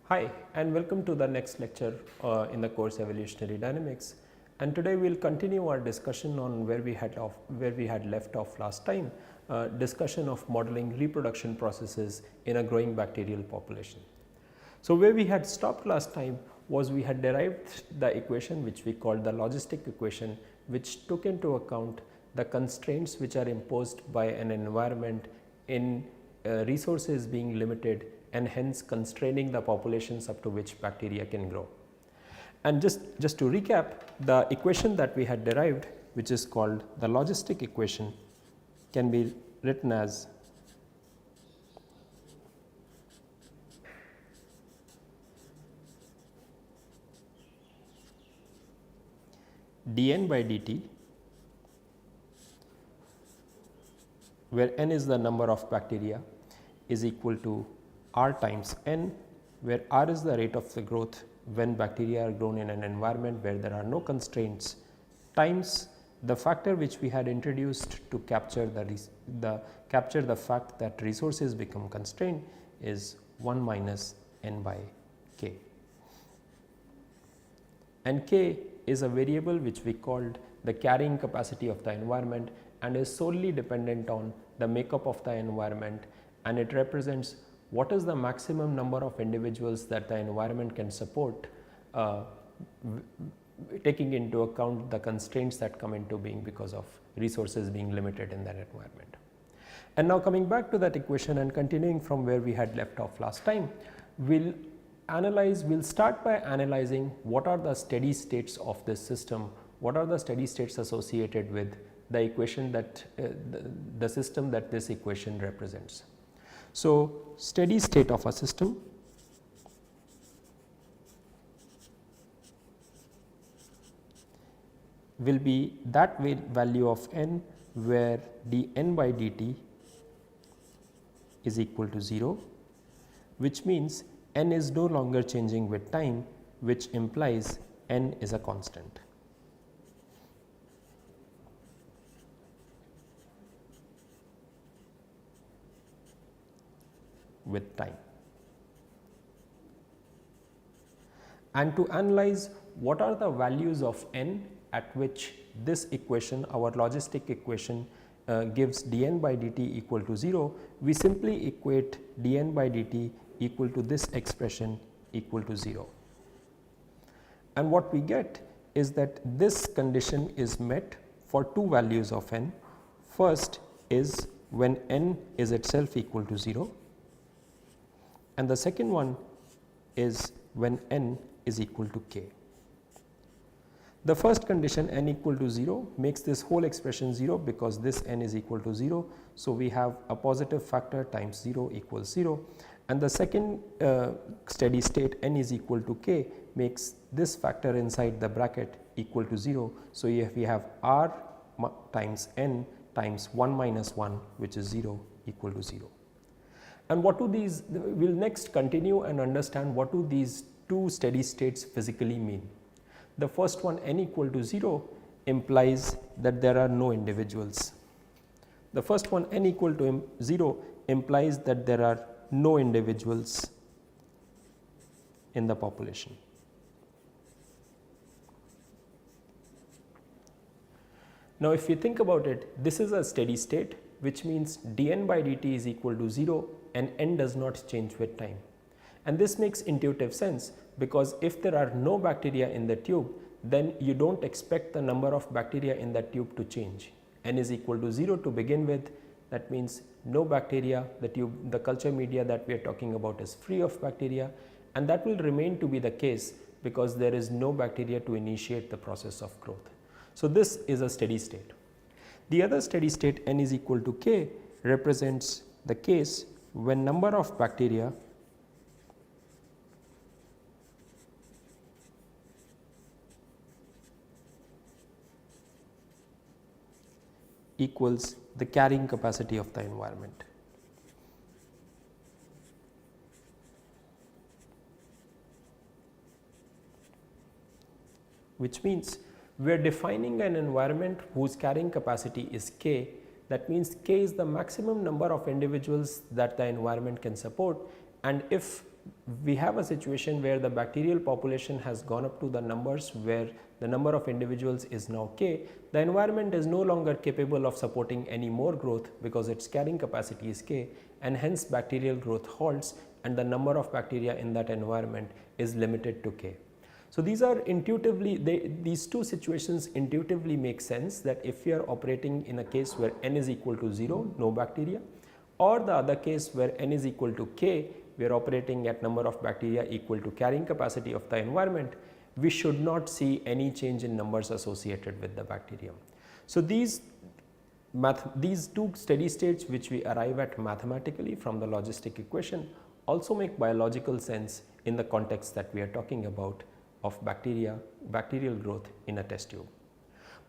Hi and welcome to the next lecture in the course Evolutionary Dynamics, and today we will continue our discussion on where we had left off last time, discussion of modeling reproduction processes in a growing bacterial population. So, where we had stopped last time was we had derived the equation which we called the logistic equation, which took into account the constraints which are imposed by an environment in resources being limited and hence constraining the populations up to which bacteria can grow. And just to recap, the equation that we had derived, which is called the logistic equation, can be written as dN by dt, where n is the number of bacteria, is equal to R times n, where R is the rate of the growth when bacteria are grown in an environment where there are no constraints, times the factor which we had introduced to capture the fact that resources become constrained is 1 minus n by k. And k is a variable which we called the carrying capacity of the environment and is solely dependent on the makeup of the environment, and it represents what is the maximum number of individuals that the environment can support, taking into account the constraints that come into being because of resources being limited in that environment. And now coming back to that equation and continuing from where we had left off last time, we will start by analyzing what are the steady states of this system, what are the steady states associated with the equation that the system that this equation represents. So, steady state of a system will be that value of n where dN by dt is equal to 0, which means n is no longer changing with time, which implies n is a constant. With time. And to analyze what are the values of n at which this equation, our logistic equation, gives dN by dt equal to 0, we simply equate dN by dt equal to this expression equal to 0. And what we get is that this condition is met for two values of n. First is when n is itself equal to 0, and the second one is when n is equal to k. The first condition, n equal to 0, makes this whole expression 0 because this n is equal to 0. So, we have a positive factor times 0 equals 0, and the second steady state n is equal to k makes this factor inside the bracket equal to 0. So, if we have r times n times 1 minus 1, which is 0, equal to 0. And what do these, we will next continue and understand what do these two steady states physically mean. The first one, n equal to 0, implies that there are no individuals. The first one, n equal to 0, implies that there are no individuals in the population. Now, if you think about it, this is a steady state, which means dN by dt is equal to 0 and n does not change with time. And this makes intuitive sense, because if there are no bacteria in the tube, then you do not expect the number of bacteria in the tube to change. N is equal to 0 to begin with, that means no bacteria, the culture media that we are talking about is free of bacteria, and that will remain to be the case because there is no bacteria to initiate the process of growth. So, this is a steady state. The other steady state, n is equal to k, represents the case when number of bacteria equals the carrying capacity of the environment. Which means we are defining an environment whose carrying capacity is k. That means k is the maximum number of individuals that the environment can support, and if we have a situation where the bacterial population has gone up to the numbers where the number of individuals is now k, the environment is no longer capable of supporting any more growth because its carrying capacity is k, and hence bacterial growth halts and the number of bacteria in that environment is limited to k. So, these are intuitively, these two situations intuitively make sense, that if we are operating in a case where n is equal to 0, no bacteria, or the other case where n is equal to k, we are operating at number of bacteria equal to carrying capacity of the environment, we should not see any change in numbers associated with the bacterium. So, these two steady states which we arrive at mathematically from the logistic equation also make biological sense in the context that we are talking about of bacterial growth in a test tube.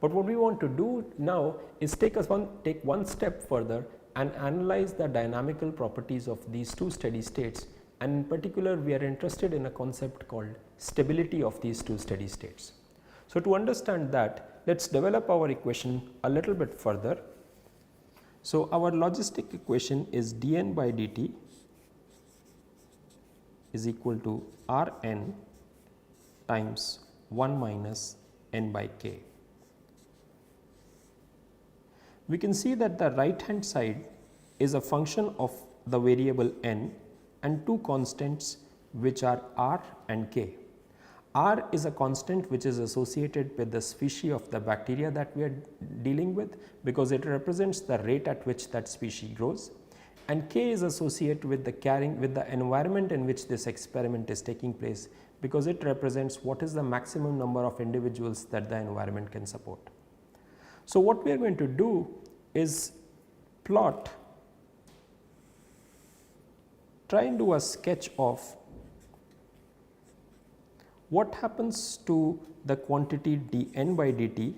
But what we want to do now is take one step further and analyze the dynamical properties of these two steady states, and in particular we are interested in a concept called stability of these two steady states. So, to understand that, let us develop our equation a little bit further. So, our logistic equation is dN by dt is equal to Rn times 1 minus n by k. We can see that the right hand side is a function of the variable n and two constants which are r and k. R is a constant which is associated with the species of the bacteria that we are dealing with, because it represents the rate at which that species grows, and k is associated with the environment in which this experiment is taking place, because it represents what is the maximum number of individuals that the environment can support. So, what we are going to do is try and do a sketch of what happens to the quantity dN by dt,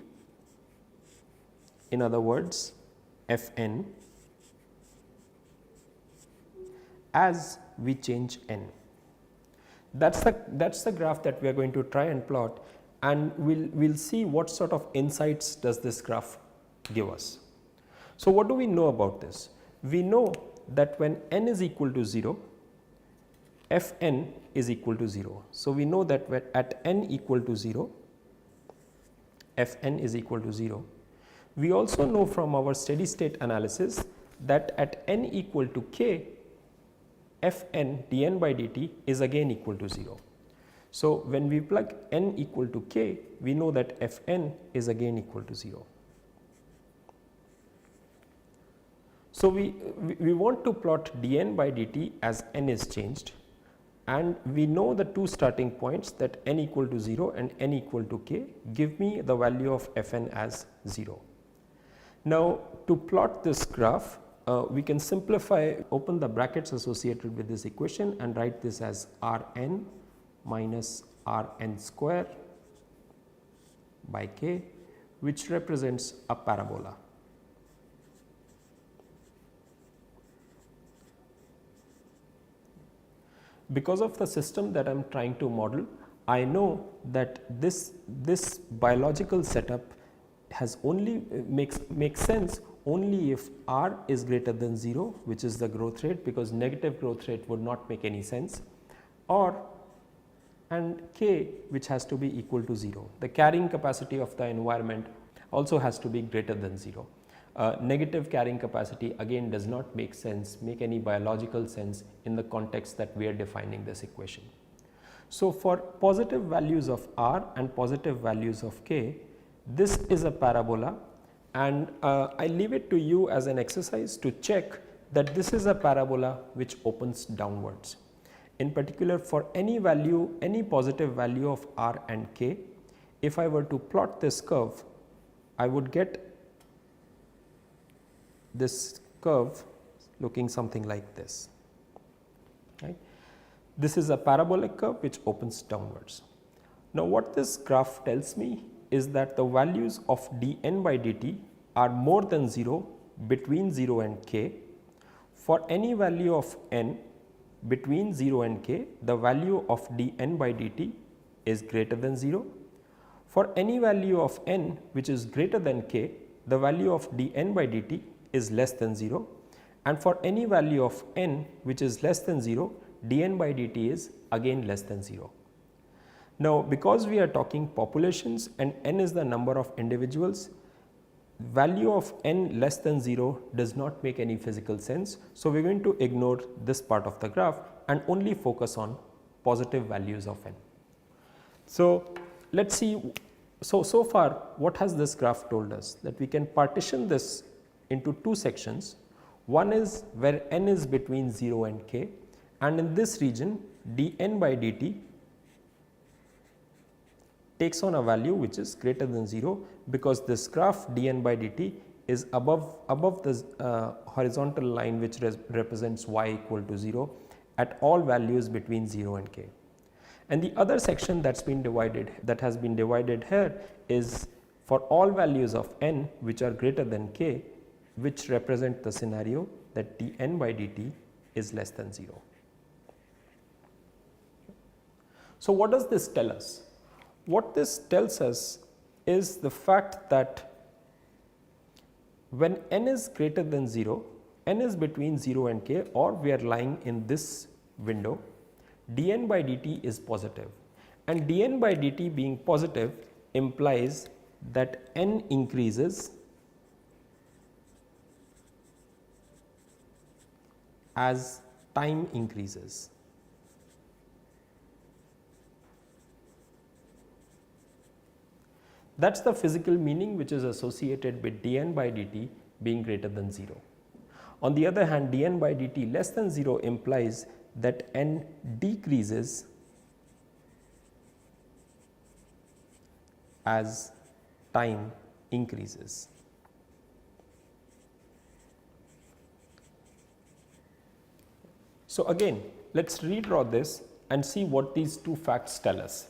in other words Fn, as we change n. That is the graph that we are going to try and plot, and we will see what sort of insights does this graph give us. So, what do we know about this? We know that when n is equal to 0, Fn is equal to 0. So, we know that when at n equal to 0, Fn is equal to 0. We also know from our steady state analysis that at n equal to k, Fn dN by dt is again equal to 0. So, when we plug n equal to k, we know that Fn is again equal to 0. So, we want to plot dN by dt as n is changed, and we know the two starting points, that n equal to 0 and n equal to k give me the value of Fn as 0. Now, to plot this graph, we can simplify, open the brackets associated with this equation and write this as Rn minus Rn square by k, which represents a parabola. Because of the system that I am trying to model, I know that this biological setup has only makes sense only if r is greater than 0, which is the growth rate, because negative growth rate would not make any sense, and k, which has to be equal to 0. The carrying capacity of the environment also has to be greater than 0. Negative carrying capacity again does not make any biological sense in the context that we are defining this equation. So, for positive values of r and positive values of k, this is a parabola, and I leave it to you as an exercise to check that this is a parabola which opens downwards. In particular, for any value, any positive value of r and k, if I were to plot this curve, I would get this curve looking something like this. Right? This is a parabolic curve which opens downwards. Now, what this graph tells me is that the values of dN by dt are more than 0 between 0 and k. For any value of n between 0 and k, the value of dN by dt is greater than 0. For any value of n which is greater than k, the value of dN by dt is less than 0, and for any value of n which is less than 0, dn by dt is again less than 0. Now, because we are talking populations and n is the number of individuals, value of n less than 0 does not make any physical sense. So, we are going to ignore this part of the graph and only focus on positive values of n. So, let us see. So far what has this graph told us? That we can partition this into two sections. One is where n is between 0 and k, and in this region dn by dt takes on a value which is greater than 0, because this graph dn by dt is above the horizontal line which represents y equal to 0 at all values between 0 and k. And the other section that has been divided here is for all values of n which are greater than k, which represent the scenario that dn by dt is less than 0. So, what does this tell us? What this tells us is the fact that when n is greater than 0, n is between 0 and k, or we are lying in this window, dn by dt is positive, and dn by dt being positive implies that n increases as time increases. That is the physical meaning which is associated with dn by dt being greater than 0. On the other hand, dn by dt less than 0 implies that n decreases as time increases. So, again let us redraw this and see what these two facts tell us.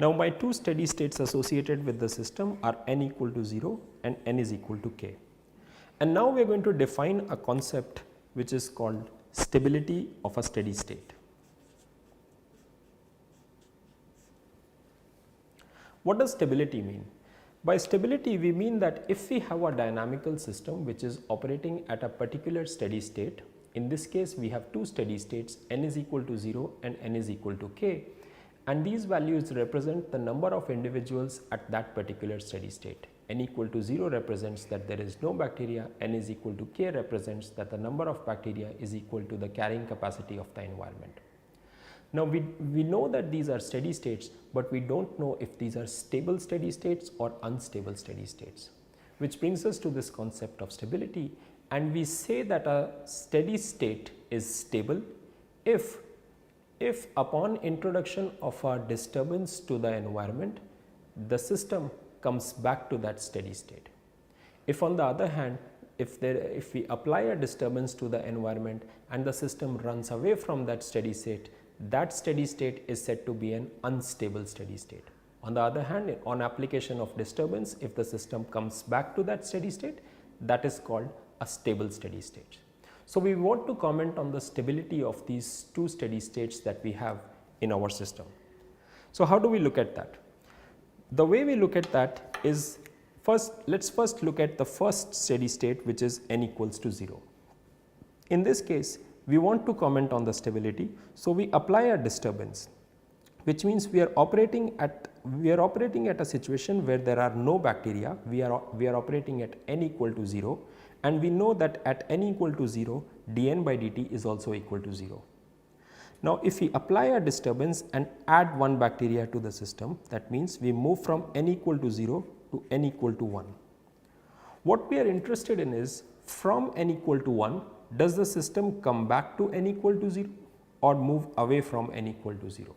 Now, my two steady states associated with the system are n equal to 0 and n is equal to k. And now we are going to define a concept which is called stability of a steady state. What does stability mean? By stability we mean that if we have a dynamical system which is operating at a particular steady state, in this case we have two steady states, n is equal to 0 and n is equal to k, and these values represent the number of individuals at that particular steady state. N equal to 0 represents that there is no bacteria, n is equal to k represents that the number of bacteria is equal to the carrying capacity of the environment. Now, we know that these are steady states, but we do not know if these are stable steady states or unstable steady states, which brings us to this concept of stability, and we say that a steady state is stable if upon introduction of a disturbance to the environment, the system comes back to that steady state. If on the other hand, if we apply a disturbance to the environment and the system runs away from that steady state is said to be an unstable steady state. On the other hand, on application of disturbance, if the system comes back to that steady state, that is called a stable steady state. So, we want to comment on the stability of these two steady states that we have in our system. So, how do we look at that? The way we look at that is let us first look at the first steady state, which is n equals to 0. In this case, we want to comment on the stability. So, we apply a disturbance, which means we are operating at a situation where there are no bacteria. We are operating at n equal to 0, and we know that at n equal to 0 dn by dt is also equal to 0. Now, if we apply a disturbance and add one bacteria to the system, that means we move from n equal to 0 to n equal to 1. What we are interested in is, from n equal to 1, does the system come back to n equal to 0 or move away from n equal to 0?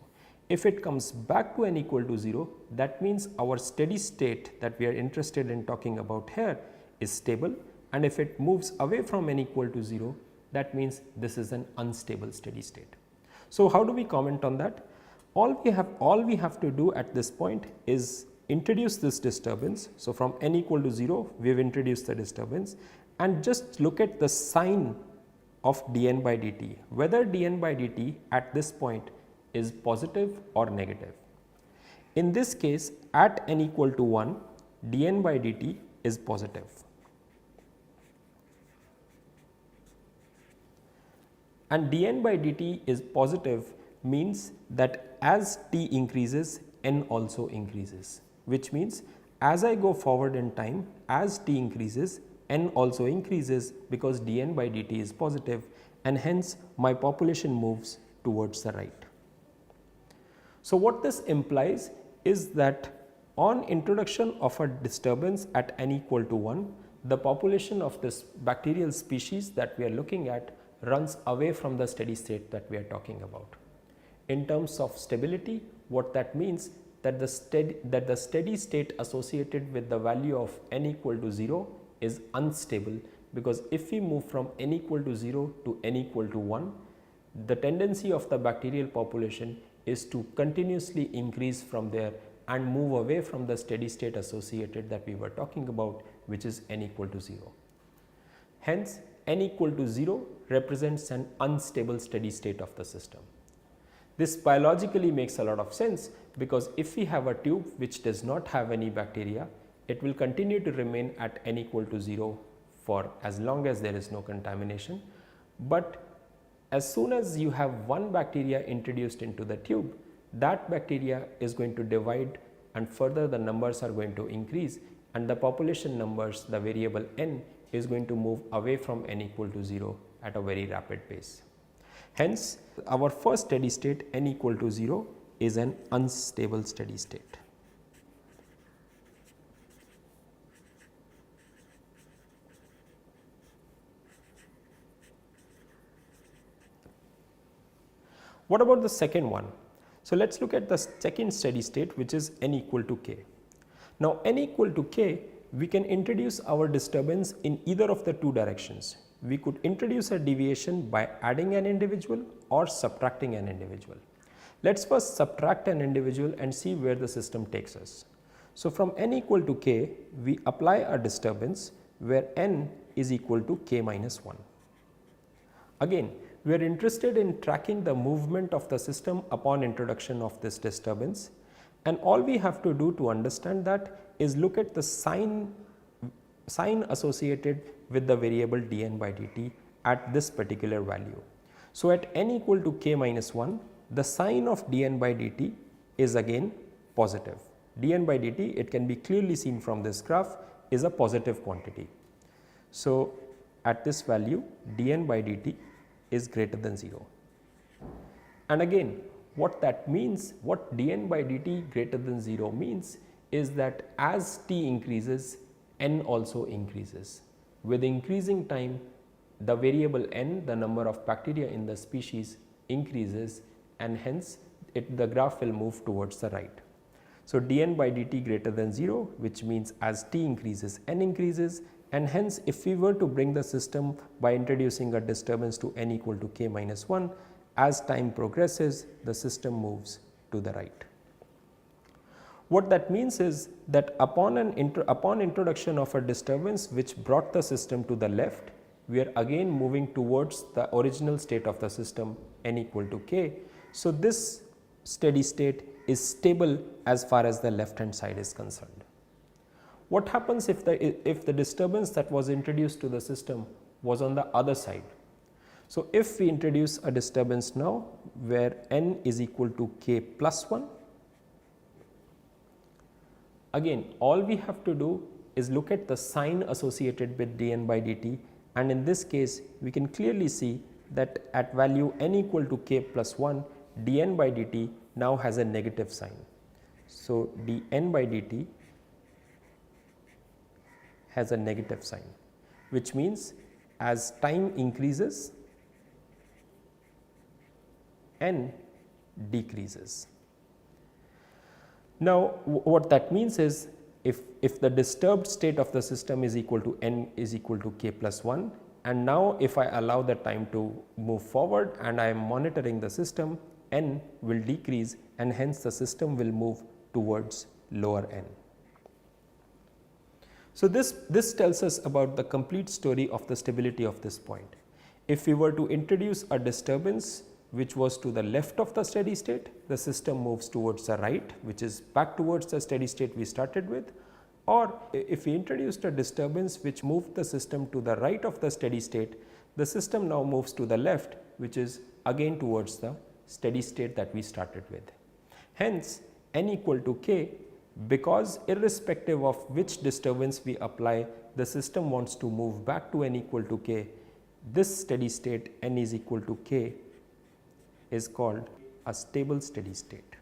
If it comes back to n equal to 0, that means our steady state that we are interested in talking about here is stable, and if it moves away from n equal to 0, that means this is an unstable steady state. So, how do we comment on that? All we have to do at this point is introduce this disturbance. So, from n equal to 0, we have introduced the disturbance, and just look at the sign of dN by dt, whether dN by dt at this point is positive or negative. In this case, at n equal to 1, dN by dt is positive. And dN by dt is positive means that as t increases, n also increases, which means as I go forward in time, as t increases, n also increases because dN by dt is positive, and hence my population moves towards the right. So, what this implies is that on introduction of a disturbance at n equal to 1, the population of this bacterial species that we are looking at runs away from the steady state that we are talking about. In terms of stability, what that means that the steady state associated with the value of n equal to 0 is unstable, because if we move from n equal to 0 to n equal to 1, the tendency of the bacterial population is to continuously increase from there and move away from the steady state associated that we were talking about, which is n equal to 0. Hence, n equal to 0 represents an unstable steady state of the system. This biologically makes a lot of sense, because if we have a tube which does not have any bacteria, it will continue to remain at n equal to 0 for as long as there is no contamination. But as soon as you have one bacteria introduced into the tube, that bacteria is going to divide, and further the numbers are going to increase, and the population numbers, the variable n, is going to move away from n equal to 0 at a very rapid pace. Hence, our first steady state n equal to 0 is an unstable steady state. What about the second one? So, let us look at the second steady state, which is n equal to k. Now, n equal to k, we can introduce our disturbance in either of the two directions. We could introduce a deviation by adding an individual or subtracting an individual. Let us first subtract an individual and see where the system takes us. So, from n equal to k, we apply a disturbance where n is equal to k minus 1. Again, we are interested in tracking the movement of the system upon introduction of this disturbance, and all we have to do to understand that is look at the sign associated with the variable dN by dt at this particular value. So, at n equal to k minus 1, the sign of dN by dt is again positive. dN by dt, it can be clearly seen from this graph, is a positive quantity. So, at this value dN by dt is greater than 0. And again, what that means, what dN by dt greater than 0 means is that as t increases, n also increases. With increasing time, the variable n, the number of bacteria in the species, increases, and hence the graph will move towards the right. So, dN by dt greater than 0, which means as t increases, n increases, and hence if we were to bring the system by introducing a disturbance to n equal to k minus 1, as time progresses, the system moves to the right. What that means is that upon introduction of a disturbance which brought the system to the left, we are again moving towards the original state of the system, n equal to k. So, this steady state is stable as far as the left hand side is concerned. What happens if the disturbance that was introduced to the system was on the other side? So, if we introduce a disturbance now where n is equal to k plus 1, again all we have to do is look at the sign associated with dN by dt, and in this case we can clearly see that at value n equal to k plus 1, dN by dt now has a negative sign. So, dN by dt has a negative sign, which means as time increases, n decreases. Now, what that means is if the disturbed state of the system is equal to n is equal to k plus 1, and now if I allow the time to move forward and I am monitoring the system, n will decrease, and hence the system will move towards lower n. So, this tells us about the complete story of the stability of this point. If we were to introduce a disturbance which was to the left of the steady state, the system moves towards the right, which is back towards the steady state we started with. Or if we introduced a disturbance which moved the system to the right of the steady state, the system now moves to the left, which is again towards the steady state that we started with. Hence, n equal to k, because irrespective of which disturbance we apply, the system wants to move back to n equal to k. This steady state n is equal to k is called a stable steady state.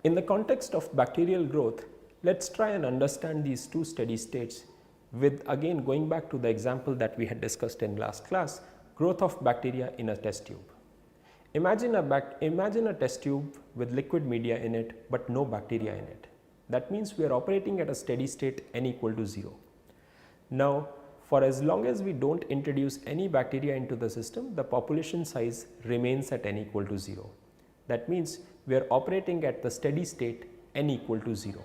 In the context of bacterial growth, let us try and understand these two steady states with again going back to the example that we had discussed in last class, growth of bacteria in a test tube. Imagine a test tube with liquid media in it, but no bacteria in it. That means we are operating at a steady state n equal to 0. Now, for as long as we do not introduce any bacteria into the system, the population size remains at n equal to 0. That means we are operating at the steady state n equal to 0.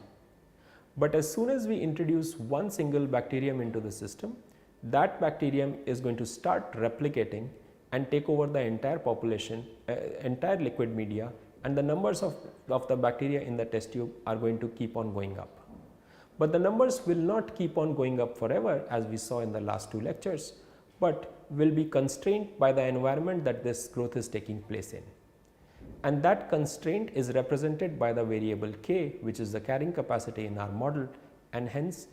But as soon as we introduce one single bacterium into the system, that bacterium is going to start replicating and take over the entire population, entire liquid media, and the numbers of the bacteria in the test tube are going to keep on going up. But the numbers will not keep on going up forever, as we saw in the last two lectures, but will be constrained by the environment that this growth is taking place in. And that constraint is represented by the variable k, which is the carrying capacity in our model, and hence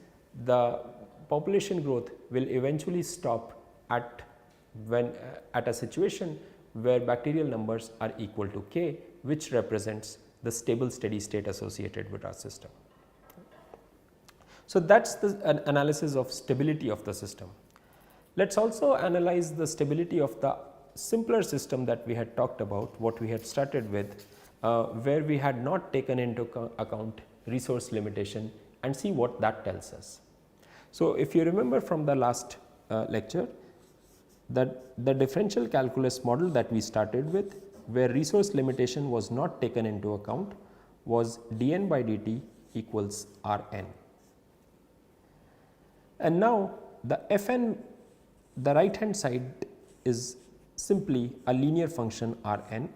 the population growth will eventually stop at a situation where bacterial numbers are equal to k, which represents the stable steady state associated with our system. So, that is the analysis of stability of the system. Let us also analyze the stability of the simpler system that we had talked about, what we had started with, where we had not taken into account resource limitation, and see what that tells us. So, if you remember from the last lecture, that the differential calculus model that we started with, where resource limitation was not taken into account, was dn by dt equals Rn. And now the Fn, the right hand side is simply a linear function Rn,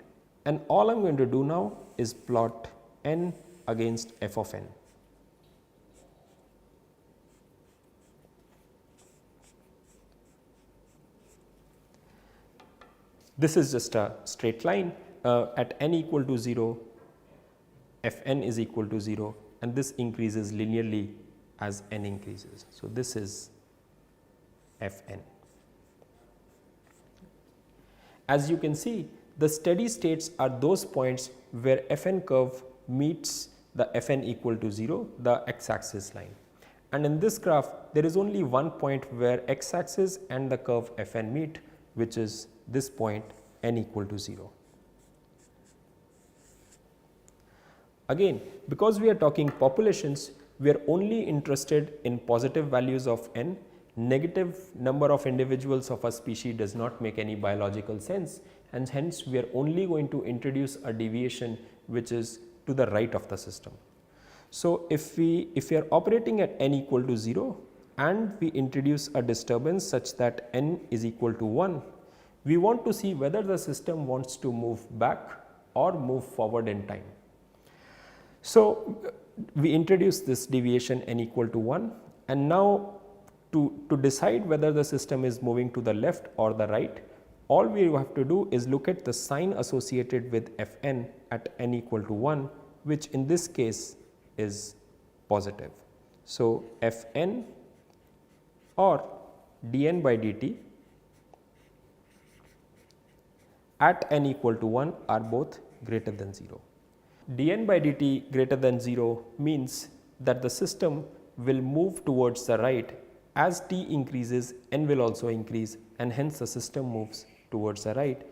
and all I am going to do now is plot n against f of n. This is just a straight line at n equal to 0, Fn is equal to 0, and this increases linearly as n increases. So, this is Fn. As you can see, the steady states are those points where Fn curve meets the Fn equal to 0, the x axis line. And in this graph, there is only one point where x axis and the curve Fn meet, which is this point n equal to 0. Again, because we are talking populations, we are only interested in positive values of n. Negative number of individuals of a species does not make any biological sense, and hence we are only going to introduce a deviation which is to the right of the system. So, if we are operating at n equal to 0 and we introduce a disturbance such that n is equal to 1, we want to see whether the system wants to move back or move forward in time. So, we introduce this deviation n equal to 1, and now to decide whether the system is moving to the left or the right, all we have to do is look at the sign associated with Fn at n equal to 1, which in this case is positive. So, Fn or dn by dt at n equal to 1 are both greater than 0. dn by dt greater than 0 means that the system will move towards the right. As t increases, n will also increase, and hence the system moves towards the right.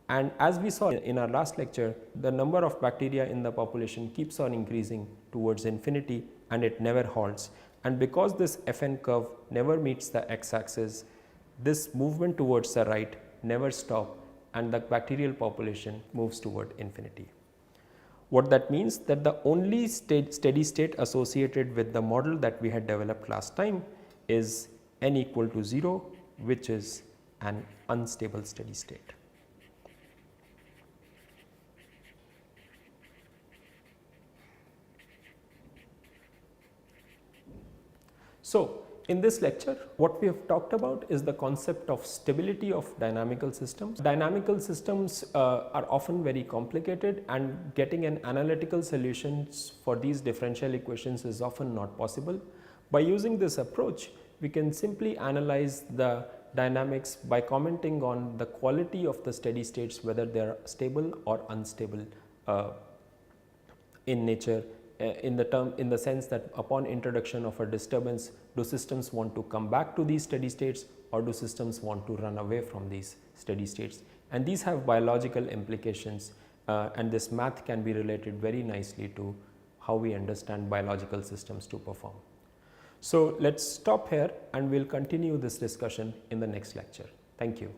And as we saw in our last lecture, the number of bacteria in the population keeps on increasing towards infinity, and it never halts. And because this Fn curve never meets the x axis, this movement towards the right never stops, and the bacterial population moves toward infinity. What that means, that the only steady state associated with the model that we had developed last time is n equal to 0, which is an unstable steady state. So, in this lecture, what we have talked about is the concept of stability of dynamical systems. Dynamical systems are often very complicated, and getting an analytical solutions for these differential equations is often not possible. By using this approach, we can simply analyze the dynamics by commenting on the quality of the steady states, whether they are stable or unstable in nature, in the sense that upon introduction of a disturbance, do systems want to come back to these steady states, or do systems want to run away from these steady states. And these have biological implications, and this math can be related very nicely to how we understand biological systems to perform. So, let us stop here and we will continue this discussion in the next lecture. Thank you.